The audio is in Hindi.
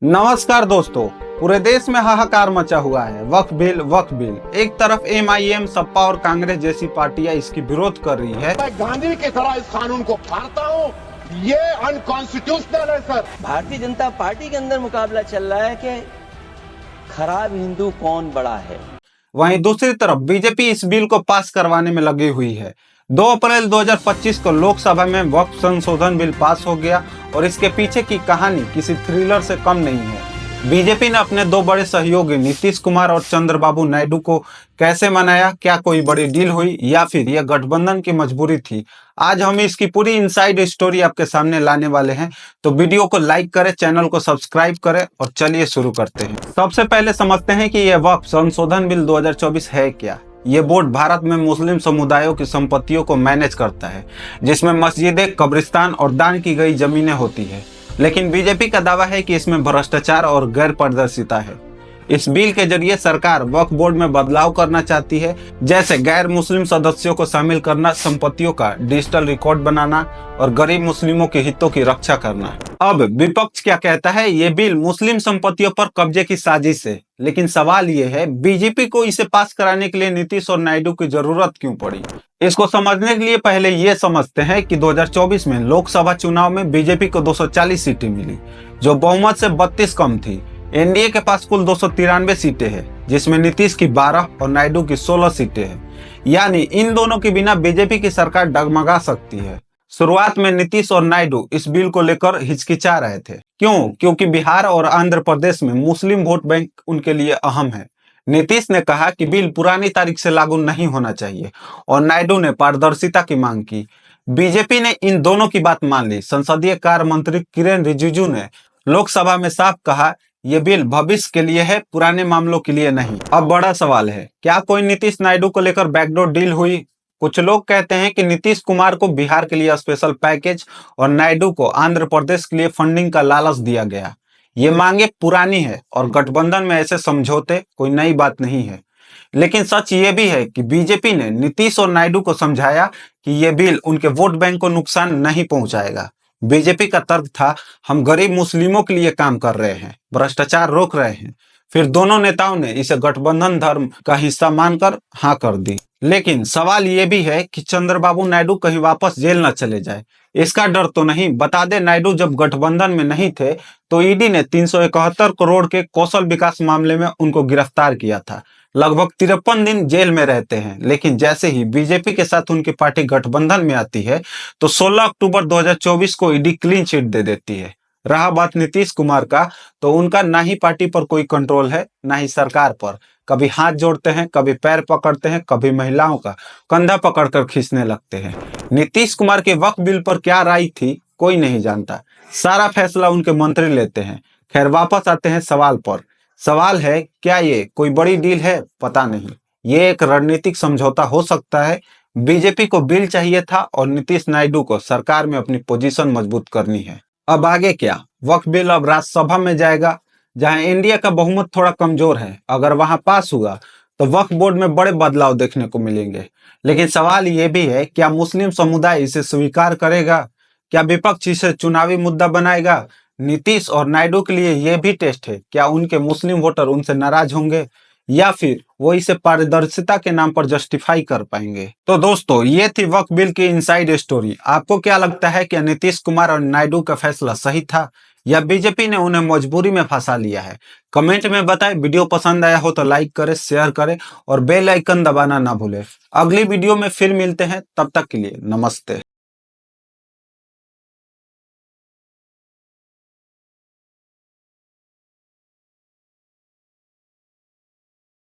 नमस्कार दोस्तों, पूरे देश में हाहाकार मचा हुआ है। वक्फ बिल एक तरफ एमआईएम, सपा और कांग्रेस जैसी पार्टियां इसकी विरोध कर रही है। मैं गांधी की तरह इस कानून को फाड़ता हूं। ये अनकॉन्स्टिट्यूशनल है सर। भारतीय जनता पार्टी के अंदर मुकाबला चल रहा है कि खराब हिंदू कौन बड़ा है। वहीं दूसरी तरफ बीजेपी इस बिल को पास करवाने में लगी हुई है। 2 अप्रैल 2025 को लोकसभा में वक्फ संशोधन बिल पास हो गया और इसके पीछे की कहानी किसी थ्रिलर से कम नहीं है। बीजेपी ने अपने 2 बड़े सहयोगी नीतीश कुमार और चंद्रबाबू नायडू को कैसे मनाया? क्या कोई बड़ी डील हुई या फिर यह गठबंधन की मजबूरी थी? आज हम इसकी पूरी इनसाइड स्टोरी आपके सामने लाने वाले हैं, तो वीडियो को लाइक करें, चैनल को सब्सक्राइब करें और चलिए शुरू करते हैं। सबसे पहले समझते हैं कि यह वक्फ संशोधन बिल 2024 है क्या। ये बोर्ड भारत में मुस्लिम समुदायों की संपत्तियों को मैनेज करता है, जिसमें मस्जिदें, कब्रिस्तान और दान की गई जमीनें होती है। लेकिन बीजेपी का दावा है कि इसमें भ्रष्टाचार और गैर पारदर्शिता है। इस बिल के जरिए सरकार वक्फ बोर्ड में बदलाव करना चाहती है, जैसे गैर मुस्लिम सदस्यों को शामिल करना, संपत्तियों का डिजिटल रिकॉर्ड बनाना और गरीब मुस्लिमों के हितों की रक्षा करना। अब विपक्ष क्या कहता है? ये बिल मुस्लिम संपत्तियों पर कब्जे की साजिश है। लेकिन सवाल ये है, बीजेपी को इसे पास कराने के लिए नीतीश और नायडू की जरूरत क्यों पड़ी? इसको समझने के लिए पहले ये समझते हैं कि 2024 में लोकसभा चुनाव में बीजेपी को 240 सीटें मिली, जो बहुमत से 32 कम थी। एनडीए के पास कुल 293 सीटें हैं, जिसमें नीतीश की 12 और नायडू की 16 सीटें हैं। यानी इन दोनों के बिना बीजेपी की सरकार डगमगा सकती है। शुरुआत में नीतीश और नायडू इस बिल को लेकर हिचकिचा रहे थे। क्यों? क्योंकि बिहार और आंध्र प्रदेश में मुस्लिम वोट बैंक उनके लिए अहम है। नीतीश ने कहा कि बिल पुरानी तारीख से लागू नहीं होना चाहिए और नायडू ने पारदर्शिता की मांग की। बीजेपी ने इन दोनों की बात मान ली। संसदीय कार्य मंत्री किरेन रिजिजू ने लोकसभा में साफ कहा, ये बिल भविष्य के लिए है, पुराने मामलों के लिए नहीं। अब बड़ा सवाल है, क्या कोई नीतीश नायडू को लेकर बैकडोर डील हुई? कुछ लोग कहते हैं कि नीतीश कुमार को बिहार के लिए स्पेशल पैकेज और नायडू को आंध्र प्रदेश के लिए फंडिंग का लालच दिया गया। ये मांगे पुरानी है और गठबंधन में ऐसे समझौते कोई नई बात नहीं है। लेकिन सच ये भी है कि बीजेपी ने नीतीश और नायडू को समझाया कि ये बिल उनके वोट बैंक को नुकसान नहीं पहुंचाएगा। बीजेपी का तर्क था, हम गरीब मुस्लिमों के लिए काम कर रहे हैं, भ्रष्टाचार रोक रहे हैं। फिर दोनों नेताओं ने इसे गठबंधन धर्म का हिस्सा मानकर हाँ कर दी। लेकिन सवाल ये भी है कि चंद्रबाबू नायडू कहीं वापस जेल न चले जाए, इसका डर तो नहीं? बता दे, नायडू जब गठबंधन में नहीं थे तो ईडी ने 371 करोड़ के कौशल विकास मामले में उनको गिरफ्तार किया था। लगभग 53 दिन जेल में रहते हैं। लेकिन जैसे ही बीजेपी के साथ उनकी पार्टी गठबंधन में आती है तो 16 अक्टूबर 2024 को ईडी क्लीन चिट दे देती है। रहा बात नीतीश कुमार का, तो उनका ना ही पार्टी पर कोई कंट्रोल है, ना ही सरकार पर। कभी हाथ जोड़ते हैं, कभी पैर पकड़ते हैं, कभी महिलाओं का कंधा पकड़कर खींचने लगते हैं। नीतीश कुमार के वक्फ बिल पर क्या राय थी, कोई नहीं जानता। सारा फैसला उनके मंत्री लेते हैं। खैर, वापस आते हैं सवाल पर। सवाल है, क्या ये कोई बड़ी डील है? पता नहीं। ये एक रणनीतिक समझौता हो सकता है। बीजेपी को बिल चाहिए था और नीतीश नायडू को सरकार में अपनी पोजीशन मजबूत करनी है। अब आगे क्या? वक्फ बिल अब राज्यसभा में जाएगा, जहां एनडीए का बहुमत थोड़ा कमजोर है। अगर वहां पास हुआ तो वक्फ बोर्ड में बड़े बदलाव देखने को मिलेंगे। लेकिन सवाल ये भी है, क्या मुस्लिम समुदाय इसे स्वीकार करेगा? क्या विपक्ष इसे चुनावी मुद्दा बनाएगा? नीतीश और नायडू के लिए यह भी टेस्ट है, क्या उनके मुस्लिम वोटर उनसे नाराज होंगे या फिर वो इसे पारदर्शिता के नाम पर जस्टिफाई कर पाएंगे? तो दोस्तों, ये थी वक्फ बिल की इनसाइड स्टोरी। आपको क्या लगता है, क्या नीतीश कुमार और नायडू का फैसला सही था या बीजेपी ने उन्हें मजबूरी में फंसा लिया है? कमेंट में बताएं। वीडियो पसंद आया हो तो लाइक करें, शेयर करें और बेल आइकन दबाना ना भूलें। अगली वीडियो में फिर मिलते हैं, तब तक के लिए नमस्ते।